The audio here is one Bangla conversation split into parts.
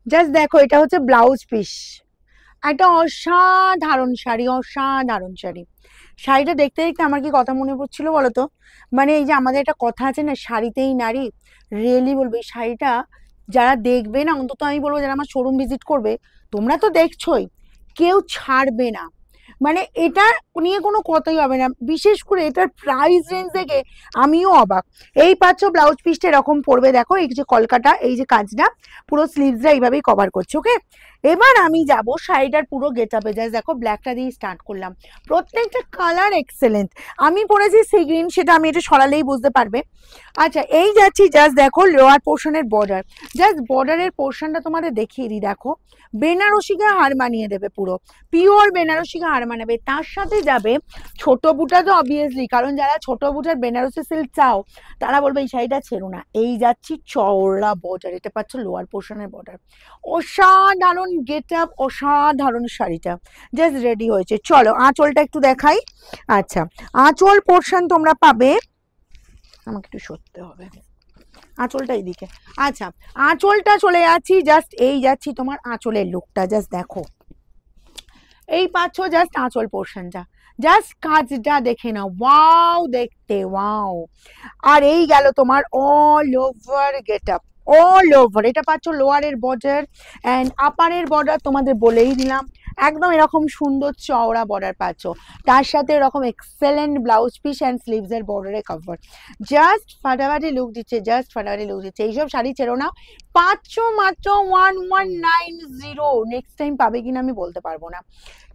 জাস্ট দেখো এটা হচ্ছে ব্লাউজ পিস, একটা অসাধারণ শাড়ি, অসাধারণ শাড়ি। শাড়িটা দেখতে দেখতে আমার কি কথা মনে পড়ছিল বলো তো, মানে এই যে আমাদের একটা কথা আছে না, শাড়িতেই নারী। রিয়েলি বলবো এই শাড়িটা যারা দেখবে না, অন্তত আমি বলবো যারা আমার শোরুম ভিজিট করবে, তোমরা তো দেখছোই, কেউ ছাড়বে না। মানে এটা নিয়ে কোনো কথাই হবে না, বিশেষ করে এটার প্রাইস রেঞ্জ দেখে আমিও অবাক। এই পাচ্ছ ব্লাউজ পিসটা এরকম পড়বে, দেখো এই যে কলকাটা, এই যে কাজটা পুরো স্লিভসটা এইভাবেই কভার করছে। ওকে, এবার আমি যাব শাড়িটার পুরো গেট আপে। জাস্ট দেখো ব্ল্যাকটা দিয়ে স্টার্ট করলাম, প্রত্যেকটা কালার এক্সেলেন্ট। আমি পরেছি সি গ্রিন, সেটা আমি এটা সরালেই বুঝতে পারবে। আচ্ছা এই যাচ্ছি, জাস্ট দেখো লোয়ার পোর্শনের বর্ডার, জাস্ট বর্ডারের পোর্শনটা তোমাদের দেখিয়ে দিই। দেখো বেনারসিকে হার মানিয়ে দেবে, পুরো পিওর বেনারসিকে হার মানাবে। তার সাথে যাবে ছোট বুটা, তো অবভিয়াসলি, কারণ যারা ছোট বুটার বেনারসি সিল্ক চাও তারা বলবে এই শাড়িটা ছেড়ো না। এই যাচ্ছি চওড়া বর্ডার, এটা পাচ্ছ লোয়ার পোর্শনের বর্ডার, অসাধারণ গেট আপ, অসাধারণ শাড়িটা জাস্ট রেডি হয়েছে। চলো আঁচলটা একটু দেখাই। আচ্ছা আঁচল পোর্শন তোমরা পাবে, আমাকে একটু সরতে হবে, আঁচলটা এইদিকে। আচ্ছা আঁচলটা চলে যাচ্ছি, জাস্ট এই যাচ্ছি তোমার আঁচলের লুকটা, জাস্ট দেখো এই পাচ্ছ জাস্ট আঁচল পোর্শনটা, জাস্ট কাজটা দেখে নাও, ওয়াও দেখতে ওয়াও। আর এই গেল তোমার all over get up, all over. এটা পাচ্ছ লোয়ারের বর্ডার অ্যান্ড আপারের বর্ডার, তোমাদের বলেই দিলাম একদম এরকম সুন্দর চওড়া বর্ডার পাচ্ছ, তার সাথে এরকম এক্সেলেন্ট ব্লাউজ পিস অ্যান্ড স্লিভসের বর্ডারে কভার, জাস্ট ফাটাফাটি লুক দিচ্ছে, জাস্ট ফাটাফাটি লুক দিচ্ছে। এইসব শাড়ি ছেড়ো না, পাচ্ছ মাত্র 1190। নেক্সট টাইম পাবে কিনা আমি বলতে পারবো না।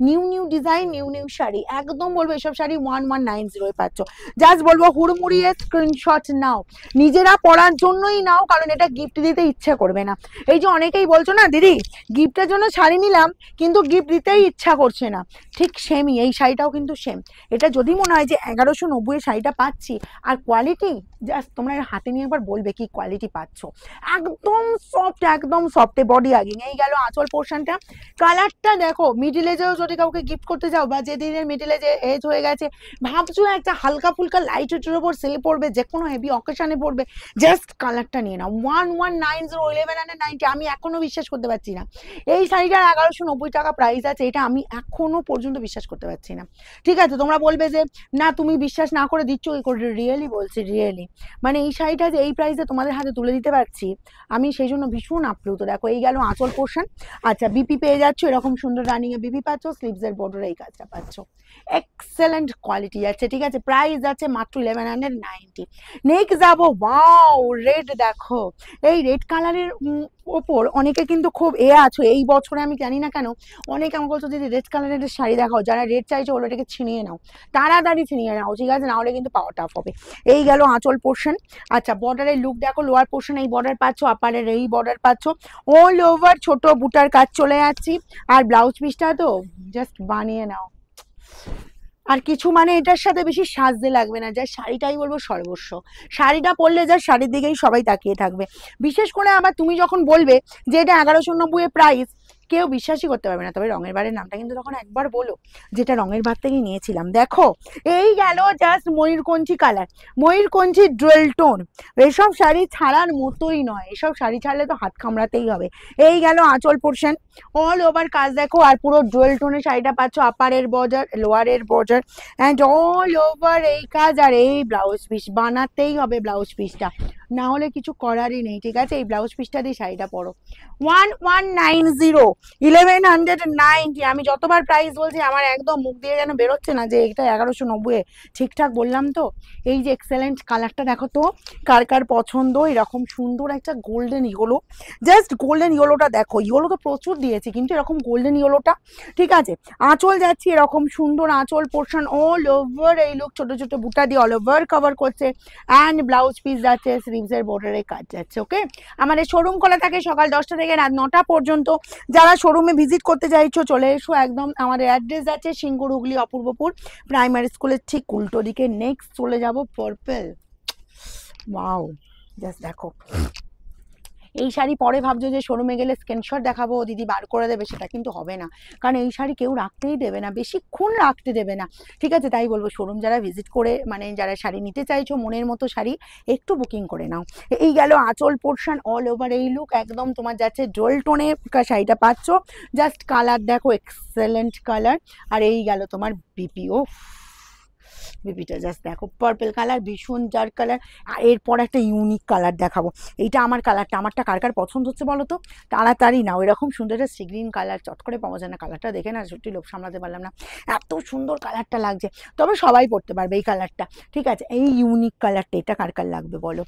New new design, new new sari, একদম বলবো এসব শাড়ি 1190 পাচ্ছ। জাস্ট বলবো হুড়মুড়িয়ে স্ক্রিনশট নাও, নিজেরা পরার জন্যই নাও, কারণ এটা গিফট দিতে ইচ্ছে করবে না। এই যে অনেকেই বলছো না দিদি গিফটের জন্য শাড়ি নিলাম কিন্তু গিফট দিতেই ইচ্ছা করছে না, ঠিক সেমই এই শাড়িটাও কিন্তু সেম। এটা যদি মনে হয় যে 1190 শাড়িটা পাচ্ছি, আর কোয়ালিটি জাস্ট তোমরা হাতে নিয়ে একবার বলবে কি কোয়ালিটি পাচ্ছ, একদম সফট, একদম সফট বডি আগিং। এই গেল আঁচল পোর্শনটা, কালারটা দেখো, মিডিল এজেও যদি কাউকে গিফট করতে যাও, বা যে দিনের মিডিল এজে এজ হয়ে গেছে, ভাবছো একটা হালকা ফুলকা লাইট ওয়েটের ওপর সেলে পড়বে, যে কোনো হেভি অকেশনে পড়বে, জাস্ট কালারটা নিয়ে নাও। 1190, 1190, আমি এখনো বিশ্বাস করতে পারছি না এই শাড়িটার 1190 টাকা প্রাইস আছে, এটা আমি এখনো পর্যন্ত বিশ্বাস করতে পারছি না। ঠিক আছে তোমরা বলবে যে না তুমি বিশ্বাস না করে দিচ্ছ কি করে, রিয়েলি বলছি রিয়েলি, মানে এই শাড়িটা যে এই প্রাইসে তোমাদের হাতে তুলে দিতে পারছি আমি সেই জন্য ভীষণ আপ্লুত। দেখো এই গেল আঁচল পোর্শন। আচ্ছা বিপি পেয়ে যাচ্ছ এরকম সুন্দর রানিং এ বিপি পাচ্ছ, স্লিভসের বর্ডারে এই কাজটা পাচ্ছ, এক্সেলেন্ট কোয়ালিটি যাচ্ছে। ঠিক আছে প্রাইস যাচ্ছে মাত্র 1190। নেক্সট যাবো, ওয়াও রেড, দেখো এই রেড কালারের ওপর অনেকে কিন্তু খুব আছো এই বছরে, আমি জানি না কেন অনেকে আমাকে বলছো যদি রেড কালারের শাড়ি দেখাও, যারা রেড চাইছো ওগুলো এটাকে ছিনিয়ে নাও, তাড়াতাড়ি ছিনিয়ে নাও, ঠিক আছে, না হলে কিন্তু পাওয়া টাফ হবে। এই গেল আঁচল পোর্শন। আচ্ছা বর্ডারের লুক দেখো, লোয়ার পোর্শন এই বর্ডার পাচ্ছ, আপারের এই বর্ডার পাচ্ছ, অল ওভার ছোট বুটার কাজ চলে যাচ্ছি। আর ব্লাউজ পিসটা তো জাস্ট বানিয়ে নাও, আর কিছু মানে এটার সাথে বেশি সাজতে লাগবে না, যা শাড়িটাই বলবো সর্বস্ব। শাড়িটা পরলে যা শাড়ির দিকেই সবাই তাকিয়ে থাকবে। বিশেষ করে আবার তুমি যখন বলবে যে এটা 1190 প্রাইস, কেউ বিশ্বাসই করতে পারবে না। তবে রঙের বারের নামটা কিন্তু তখন একবার বলো, যেটা রঙের বার থেকে নিয়েছিলাম। দেখো এই গেল জাস্ট ময়ূরকঞ্চি কালার, ময়ূরকঞ্চি ডুয়েল টোন, এসব শাড়ি ছাড়ার মতোই নয়, এসব শাড়ি ছাড়লে তো হাত কামড়াতেই হবে। এই গেল আঁচল পোর্শন, অল ওভার কাজ দেখো, আর পুরো ডুয়েল টোনের শাড়িটা পাচ্ছ, আপারের বর্ডার লোয়ারের বর্ডার অ্যান্ড অল ওভার এই কাজ। আর এই ব্লাউজ পিস বানাতেই হবে, ব্লাউজ পিসটা না হলে কিছু করারই নেই। ঠিক আছে এই ব্লাউজ পিসটা দিয়ে শাড়িটা পরো। 1190, 1190। আমি যতবার প্রাইস বলছি আমার একদম মুখ দিয়ে যেন বেরোচ্ছে না যে এটা 1190। ঠিকঠাক বললাম তো? এই যে এক্সেলেন্ট কালারটা দেখো তো, কার কার পছন্দ এরকম সুন্দর একটা গোল্ডেন ইয়েলো, জাস্ট গোল্ডেন ইয়েলোটা দেখো, ইয়েলো তো প্রচুর দিয়েছি কিন্তু এরকম গোল্ডেন ইয়েলোটা। ঠিক আছে আঁচল যাচ্ছি এরকম সুন্দর আঁচল পোর্শন, অল ওভার এই লুক, ছোট ছোট বুটা দিয়ে অল ওভার কভার করছে অ্যান্ড ব্লাউজ পিস যাচ্ছে, স্লিভসের বর্ডারে কাজ যাচ্ছে। ওকে আমাদের শোরুম খোলা থাকে সকাল 10টা থেকে রাত 9টা পর্যন্ত। যারা শোরুমে ভিজিট করতে চাইছো চলে এসো একদম। আমাদের অ্যাড্রেস যাচ্ছে সিঙ্গুর হুগলি অপূর্বপুর প্রাইমারি স্কুলের ঠিক উল্টো দিকে। নেক্সট চলে যাব পার্পল, ওয়াও জাস্ট দেখো এই শাড়ি পরে ভাবছো যে শোরুমে গেলে স্ক্রিনশট দেখাবো দিদি বার করে দেবে, সেটা কিন্তু হবে না, কারণ এই শাড়ি কেউ রাখতেই দেবে না, বেশিক্ষণ রাখতে দেবে না, ঠিক আছে? তাই বলবো শোরুম যারা ভিজিট করে মানে যারা শাড়ি নিতে চাইছো মনের মতো শাড়ি একটু বুকিং করে নাও। এই গেল আঁচল পোর্শন, অল ওভার এই লুক একদম তোমার যাচ্ছে জল টোনে শাড়িটা পাচ্ছ, জাস্ট কালার দেখো এক্সেলেন্ট কালার। আর এই গেল তোমার বিপিও, বিপিটা জাস্ট দেখো পার্পল কালার, ভীষণ ডার্ক কালার। আর এরপর একটা ইউনিক কালার দেখাবো, এইটা আমার কালারটা, আমারটা কার কার পছন্দ হচ্ছে বলো তো, তাড়াতাড়ি নাও। এরকম সুন্দর একটা সি গ্রিন কালার, চট করে পাওয়া যায় না, কালারটা দেখে না সত্যি লোভ সামলাতে পারলাম না, এত সুন্দর কালারটা লাগছে। তবে সবাই পরতে পারবে এই কালারটা, ঠিক আছে? এই ইউনিক কালারটা, এটা কার কার লাগবে বলো,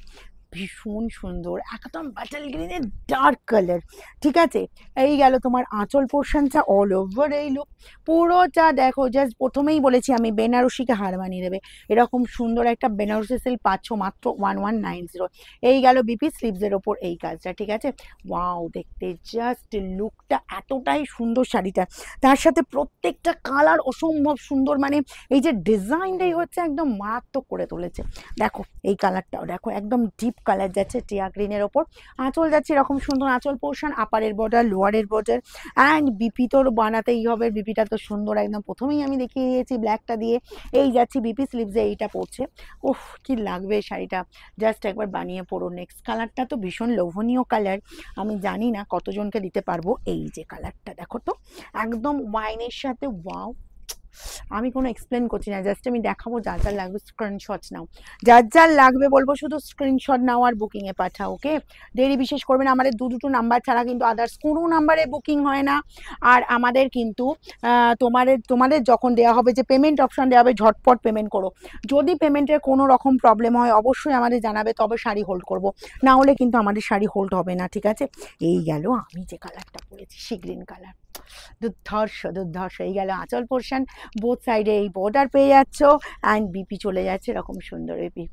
ভীষণ সুন্দর একদম বাটাল গ্রিনের ডার্ক কালার, ঠিক আছে? এই গেল তোমার আঁচল পোর্শনটা, অল ওভার এই লুক পুরোটা দেখো, জাস্ট প্রথমেই বলেছি আমি বেনারসিকে হার মানিয়ে দেবে, এরকম সুন্দর একটা বেনারসি সিল্ক পাচ্ছ মাত্র 1190। এই গেল বিপি স্লিভসের ওপর এই কাজটা, ঠিক আছে? ওয়াও, দেখতে জাস্ট লুকটা এতটাই সুন্দর শাড়িটা, তার সাথে প্রত্যেকটা কালার অসম্ভব সুন্দর, মানে এই যে ডিজাইনটাই হচ্ছে একদম মারাত্মক করে তুলেছে। দেখো এই কালারটাও দেখো, একদম ডিপ কালার যাচ্ছে টিয়া গ্রিনের ওপর, আঁচল যাচ্ছে এরকম সুন্দর আঁচল পোর্শন, আপারের বর্ডার লোয়ারের বর্ডার, অ্যান্ড বিপি তোর বানাতেই হবে, বিপিটা তো সুন্দর একদম প্রথমেই আমি দেখিয়ে দিয়েছি ব্ল্যাকটা দিয়ে। এই যাচ্ছি বিপি স্লিভসে এইটা পড়ছে, উফ কি লাগবে শাড়িটা, জাস্ট একবার বানিয়ে পড়ো। নেক্সট কালারটা তো ভীষণ লোভনীয় কালার, আমি জানি না কতজনকে দিতে পারবো। এই যে কালারটা দেখো তো, একদম ওয়াইনের সাথে, ওয়াও, আমি কোনো এক্সপ্লেন করছি না, জাস্ট আমি দেখাবো, যার যার লাগবে স্ক্রিনশট নাও, যার যার লাগবে বলবো শুধু স্ক্রিনশট নাও আর বুকিংয়ে পাঠাও, ওকে? দেরি বিশেষ করবে না, আমাদের দুটো নাম্বার ছাড়া কিন্তু আদার্স কোনো নাম্বারে বুকিং হয় না। আর আমাদের কিন্তু তোমাদের যখন দেওয়া হবে, যে পেমেন্ট অপশন দেওয়া হবে, ঝটপট পেমেন্ট করো, যদি পেমেন্টের কোনো রকম প্রবলেম হয় অবশ্যই আমাদের জানাবে, তবে শাড়ি হোল্ড করব, না হলে কিন্তু আমাদের শাড়ি হোল্ড হবে না, ঠিক আছে? এই গেল আমি যে কালারটা পরেছি, সি গ্রিন কালার, দুর্ধর্ষ দুর্ধর্ষ। এই গেল আঁচল পোর্শন, বোথ সাইডে এই বর্ডার পেয়ে যাচ্ছ, অ্যান্ড বিপি চলে যাচ্ছে এরকম সুন্দর বিপি।